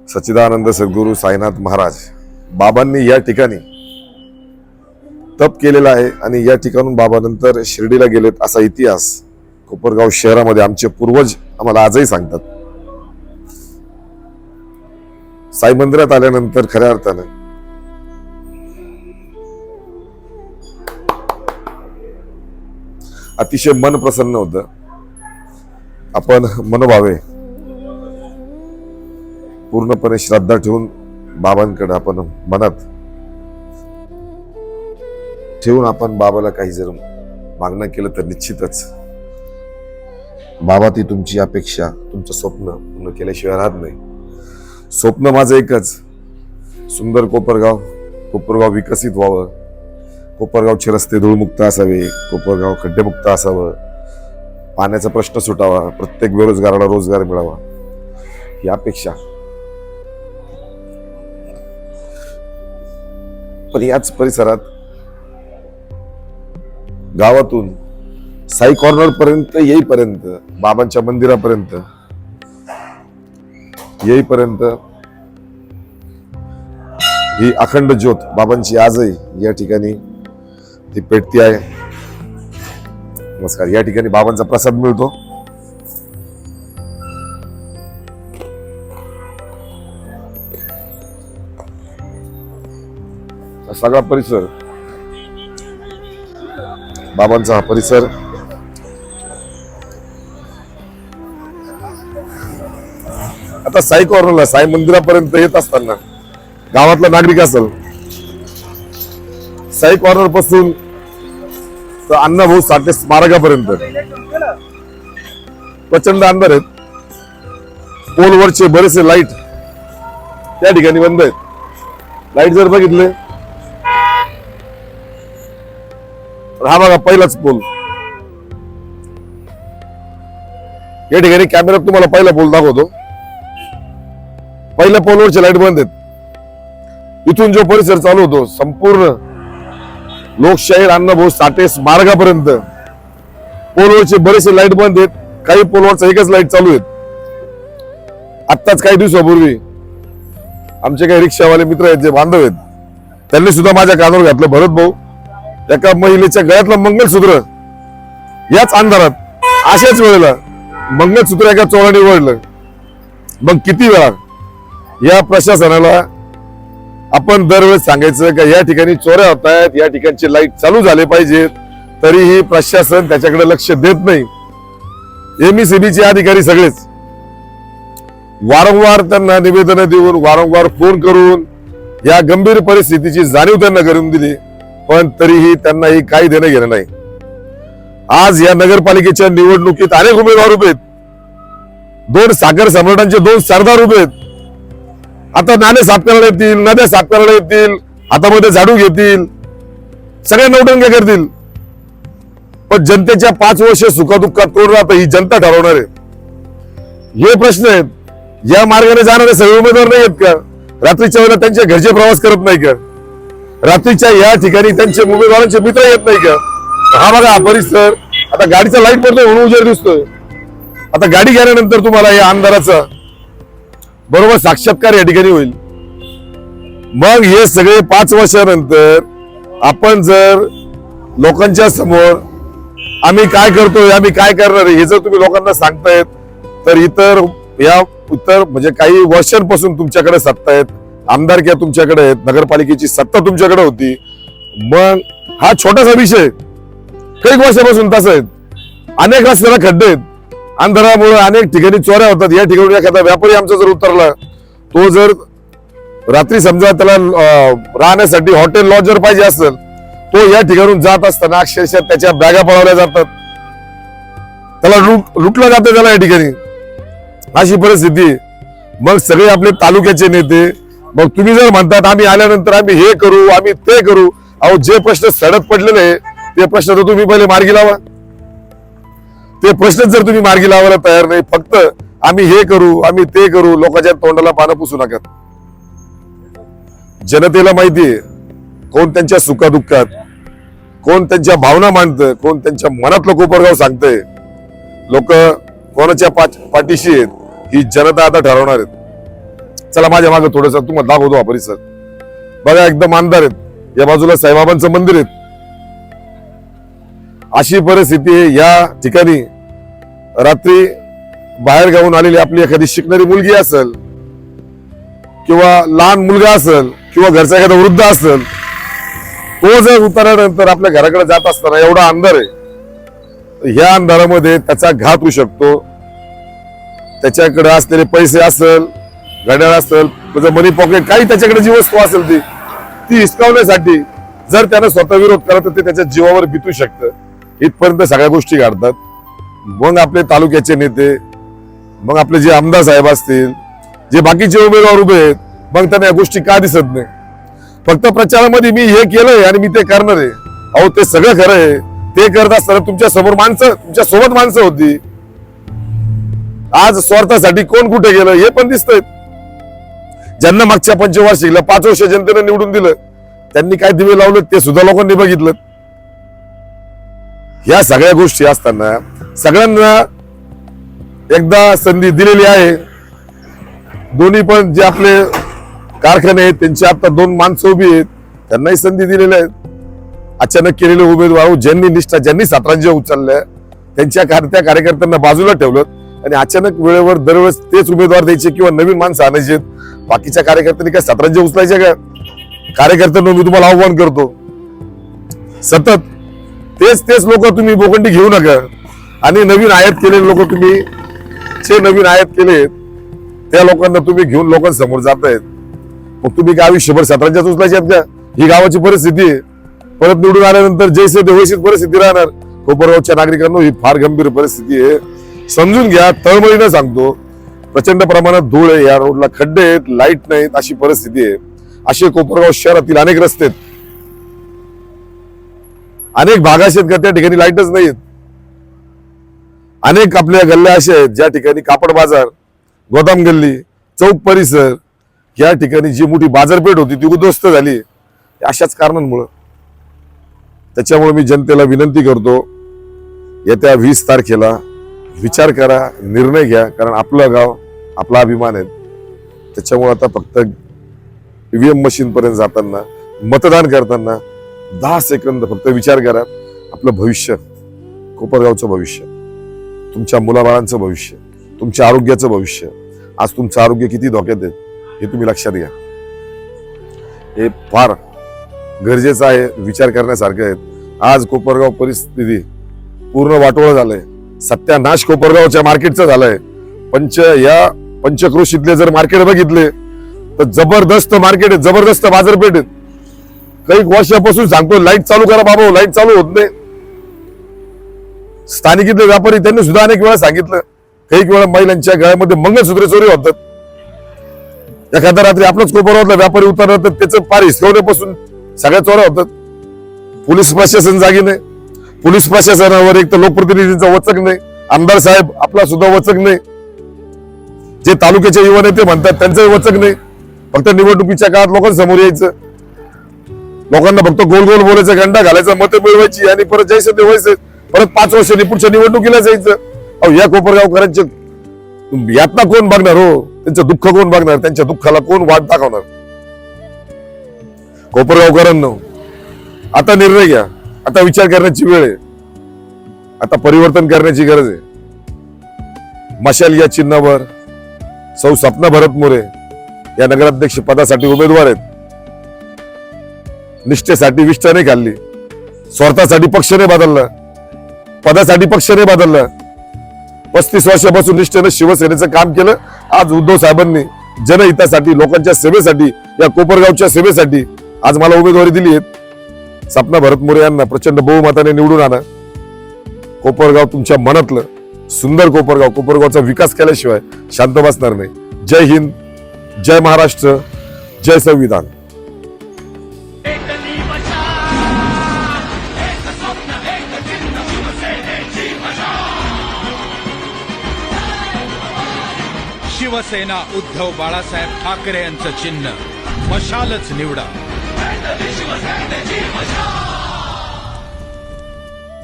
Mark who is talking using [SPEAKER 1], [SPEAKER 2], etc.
[SPEAKER 1] सच्चिदानंद सद्गुरू साईनाथ महाराज बाबांनी या ठिकाणी तप केलेला आहे आणि या ठिकाणून बाबा नंतर शिर्डीला गेलेत असा इतिहास कोपरगाव शहरामध्ये आमचे पूर्वज आम्हाला आजही सांगतात। साई मंदिरात आल्यानंतर खऱ्या अर्थाने अतिशय मन प्रसन्न होतं। आपण मनोभावे पूर्णपणे श्रद्धा ठेवून बाबांकडे आपण मनात ठेवून आपण बाबाला काही जर मागणं केलं तर निश्चितच बाबा ती तुमची अपेक्षा तुमचं स्वप्न पूर्ण केल्याशिवाय राहत नाही। स्वप्न माझं एकच, सुंदर कोपरगाव विकसित व्हावं, कोपरगावचे रस्ते धूळमुक्त असावे, कोपरगाव खड्डेमुक्त असावं, पाण्याचा प्रश्न सुटावा, प्रत्येक बेरोजगाराला रोजगार मिळावा ही अपेक्षा। पण याच परिसरात गावातून साई कॉर्नर पर्यंत येईपर्यंत, बाबांच्या मंदिरापर्यंत येईपर्यंत ही अखंड ज्योत बाबांची आजही या ठिकाणी ती पेटती आहे। नमस्कार। या ठिकाणी बाबांचा प्रसाद मिळतो। सगळा परिसर बाबांचा हा परिसर आता साई कॉर्नरला साई मंदिरापर्यंत येत असताना गावातला नागरिक असेल, साई कॉर्नर पासून तर अण्णाभाऊ साठे स्मारकापर्यंत प्रचंड अंधार आहेत। पोलवरचे बरेचसे लाईट त्या ठिकाणी बंद आहेत। लाईट जर बघितले हा बघा पहिलाच पोल, या ठिकाणी कॅमेऱ्यात तुम्हाला पहिला पोल दाखवतो। पहिल्या पोलवरचे लाईट बंद आहेत। इथून जो परिसर चालू होतो संपूर्ण लोकशाहीर अण्णाभाऊ साठे स्मारकापर्यंत पोलवरचे बरेचसे लाईट बंद आहेत। काही पोलवरचा एकच लाईट चालू आहेत। आत्ताच काही दिवसापूर्वी आमचे काही रिक्षावाले मित्र आहेत, जे बांधव आहेत, त्यांनी सुद्धा माझ्या कानावर घातलं, भरत भाऊ एका महिलेच्या गळ्यातलं मंगळसूत्र याच अंधारात अशाच वेळेला मंगळसूत्र एका चोराने ओढलं। मग किती वेळा या प्रशासनाला आपण दरवेळेस सांगायचं का या ठिकाणी चोऱ्या होत आहेत, या ठिकाणचे लाईट चालू झाले पाहिजेत, तरीही प्रशासन त्याच्याकडे लक्ष देत नाही। एमईसीबीचे अधिकारी सगळेच वारंवार त्यांना निवेदन देऊन, वारंवार फोन करून या गंभीर परिस्थितीची जाणीव त्यांना करून दिली, पण तरीही त्यांनाही काही देणं घेणं नाही। आज या नगरपालिकेच्या निवडणुकीत अनेक उमेदवार उभे आहेत, 2 साखर सम्राटांचे 2 सरदार उभे आहेत। आता नाले साफ करायला येतील, नद्या साफ करायला येतील, हातामध्ये झाडू घेतील, सगळ्या नौटंक्या करतील, पण जनतेच्या 5 वर्ष सुखदुःखात कोण राहतं ही जनता ठरवणार आहे। हे प्रश्न आहेत। या मार्गाने जाणारे सगळे उमेदवार नाही आहेत का? रात्रीच्या वेळेला त्यांच्या घरचे प्रवास करत नाही का? रात्रीच्या या ठिकाणी त्यांचे उमेदवारांचे मित्र येत नाही का? हा बघा हा परिसर, आता गाडीचा लाईट पडतोय म्हणून उजेड दिसतोय। आता गाडी गेल्यानंतर तुम्हाला या अंधाराचा बरोबर साक्षात्कार या ठिकाणी होईल। मग हे सगळे 5 वर्षानंतर आपण जर लोकांच्या समोर आम्ही काय करतोय, आम्ही काय करणार आहे हे जर तुम्ही लोकांना सांगतायत, तर इतर म्हणजे काही वर्षांपासून तुमच्याकडे सत्ता आहेत, आमदारक्या तुमच्याकडे आहेत, नगरपालिकेची सत्ता तुमच्याकडे होती, मग हा छोटासा विषय काही वर्षापासून तसा आहे। अनेक रस्त्याला खड्डे आहेत, अंधारामुळे अनेक ठिकाणी चोऱ्या होतात। या ठिकाणी एखादा व्यापारी आमचा जर उतरला, तो जर रात्री समजा त्याला राहण्यासाठी हॉटेल लॉज जर पाहिजे असेल, तो या ठिकाणून जात असताना अक्षरशः त्याच्या बॅगा पळवल्या जातात, त्याला लुटलं जातं त्याला या ठिकाणी, अशी परिस्थिती। मग सगळे आपले तालुक्याचे नेते, मग तुम्ही जर म्हणतात आम्ही आल्यानंतर आम्ही हे करू, आम्ही ते करू, अहो जे प्रश्न सडक पडलेले ते प्रश्न तर तुम्ही पहिले मार्गी लावा। ते प्रश्न जर तुम्ही मार्गी लावायला तयार नाही, फक्त आम्ही हे करू, आम्ही ते करू, लोकांच्या तोंडाला पानं पुसू नका। जनतेला माहितीये कोण त्यांच्या सुखादुःखात, कोण त्यांच्या भावना मांडतं, कोण त्यांच्या मनातलं कोपरगाव सांगतंय, लोक कोणाच्या पाठीशी आहेत ही जनता आता ठरवणार आहेत। चला माझ्या मागे थोडस तुम्हाला दाखवतो हा परिसर. बघा एकदम अंधार आहेत, या बाजूला साईबाबांचं मंदिर आहे. अशी परिस्थिती आहे या ठिकाणी. रात्री बाहेर गावून आलेली आपली एखादी शिकणारी मुलगी असेल किंवा लहान मुलगा असेल किंवा घरचा एखादा वृद्ध असेल, तो जर उतरल्यानंतर आपल्या घराकडे जात असताना एवढा अंधार आहे, ह्या अंधारामध्ये त्याचा घात होऊ शकतो. त्याच्याकडे असलेले पैसे असेल, घड्याळ असेल, त्याचं मनी पॉकेट, काही त्याच्याकडे जी वस्तू असेल ती हिसकावण्यासाठी जर त्यानं स्वतः विरोध केला तर ते त्याच्या जीवावर बितू शकतं. इथपर्यंत सगळ्या गोष्टी घडतात. मग आपले तालुक्याचे नेते, मग आपले जे आमदार साहेब असतील, जे बाकीचे उमेदवार उभे आहेत, मग त्यांना या गोष्टी का दिसत नाही? फक्त प्रचारामध्ये मी हे केलंय आणि मी ते करणार आहे. अहो ते सगळं खरं आहे. ते करत असताना तुमच्या समोर माणसं, तुमच्या सोबत माणसं होती. आज स्वार्थासाठी कोण कुठे गेलं हे पण दिसतंय. ज्यांना मागच्या पंचवार्षिकला 5 वर्ष जनतेने निवडून दिलं, त्यांनी काय दिवे लावलं ते सुद्धा लोकांनी बघितलं. या सगळ्या गोष्टी असताना सगळ्यांना एकदा संधी दिलेली आहे. दोन्ही पण जे आपले कारखाने आहेत त्यांची आता 2 माणसं उभी आहेत, त्यांनाही संधी दिलेल्या आहेत. अचानक केलेले उमेदवार ज्यांनी निष्ठा, ज्यांनी सतरांज्या उचलल्या, त्या कार्यकर्त्यांना बाजूला ठेवलं आणि अचानक वेळेवर दरवेळेस तेच उमेदवार द्यायचे किंवा नवीन माणसं आणायचे. बाकीच्या कार्यकर्त्यांनी काय सतरांज्या उचलायच्या का? कार्यकर्त्यांना मी तुम्हाला आव्हान करतो, सतत तेच लोक तुम्ही बोकंडी घेऊ नका आणि नवीन आयात केलेले लोक तुम्ही, जे नवीन आयात केले त्या लोकांना तुम्ही घेऊन लोकांसमोर जातायत. मग तुम्ही काय आयुष्यभर सतरांच्याच उचलायच्यात का? ही गावाची परिस्थिती आहे. परत निवडून आल्यानंतर जैसे देवशीत परिस्थिती राहणार. कोपरगावच्या नागरिकांना ही फार गंभीर परिस्थिती आहे, समजून घ्या. तळमळीनं सांगतो, प्रचंड प्रमाणात धूळ आहे, या रोडला खड्डे आहेत, लाईट नाहीत, अशी परिस्थिती आहे. असे कोपरगाव शहरातील अनेक रस्ते आहेत, अनेक भाग असे आहेत का त्या ठिकाणी लाईटच नाहीत. अनेक आपल्या गल्ल्या अशा आहेत ज्या ठिकाणी कापड बाजार, गोदाम गल्ली, चौक परिसर, या ठिकाणी जी मोठी बाजारपेठ होती ती उद्ध्वस्त झाली अशाच कारणांमुळे. त्याच्यामुळे मी जनतेला विनंती करतो, येत्या 20 तारखेला विचार करा, निर्णय घ्या. कारण आपलं गाव, आपला अभिमान आहे. त्याच्यामुळे आता फक्त ईव्हीएम मशीन पर्यंत जाताना, मतदान करताना 10 सेकंद फक्त विचार करा. आपलं भविष्य, कोपरगावचं भविष्य, तुमच्या मुलाबाळांचं भविष्य, तुमच्या आरोग्याचं भविष्य. आज तुमचं आरोग्य किती धोक्यात आहे हे तुम्ही लक्षात घ्या. हे फार गरजेचं आहे, विचार करण्यासारखं आहे. आज कोपरगाव परिस्थिती पूर्ण वाटोळं झालंय. सत्यानाश कोपरगावच्या मार्केटचं झालंय. पंचक्रोशीतले जर मार्केट बघितले तर जबरदस्त मार्केट आहे, जबरदस्त बाजारपेठ आहे. काही वर्षापासून सांगतो लाईट चालू करा बाबा, लाईट चालू होत नाही. स्थानिकीतले व्यापारी त्यांनी सुद्धा अनेक वेळा सांगितलं. काही वेळा महिलांच्या गळ्यामध्ये मंगळसूत्रे चोरी होतात. एखाद्या रात्री आपलाच कोपरगावला व्यापारी उतरला तर त्याचं पार हिसकवण्यापासून सगळ्या चोऱ्या होतात. पोलीस प्रशासन जागी नाही. पोलीस प्रशासनावर एक तर लोकप्रतिनिधींचा वचक नाही, आमदार साहेब आपला सुद्धा वचक नाही, जे तालुक्याचे युवा नेते म्हणतात त्यांचंही वचक नाही. फक्त निवडणुकीच्या काळात लोकांसमोर यायचं, लोकांना फक्त गोल गोल बोलायचं, गंडा घालायचा, मतं मिळवायची आणि परत जायचं ते व्हायचं. परत 5 वर्षांनी पुढच्या निवडणुकीला जायचं. अहो या कोपरगावकरांचे यातना कोण बघणार हो? त्यांचं दुःख कोण बघणार? त्यांच्या दुःखाला कोण वाट दाखवणार? कोपरगावकरांनो, आता निर्णय घ्या. आता विचार करण्याची वेळ आहे. आता परिवर्तन करण्याची गरज आहे. मशाल या चिन्हावर सौ सपना भरत मोरे या नगराध्यक्ष पदासाठी उमेदवार आहेत. निष्ठेसाठी विष्ठा नाही खाल्ली, स्वार्थासाठी पक्ष नाही बदलला, पदासाठी पक्ष नाही बदलला. 35 वर्षापासून निष्ठेनं शिवसेनेचं काम केलं. आज उद्धव साहेबांनी जनहितासाठी, लोकांच्या सेवेसाठी, या कोपरगावच्या सेवेसाठी आज मला उमेदवारी दिली आहे. सपना भरत मोरे यांना प्रचंड बहुमताने निवडून आणा. कोपरगाव तुमच्या मनातलं सुंदर कोपरगाव, कोपरगावचा विकास केल्याशिवाय शांत बसणार नाही. जय हिंद, जय महाराष्ट्र, जय संविधान.
[SPEAKER 2] शिवसेना उद्धव बाळासाहेब ठाकरे यांचं चिन्ह मशालच निवडा.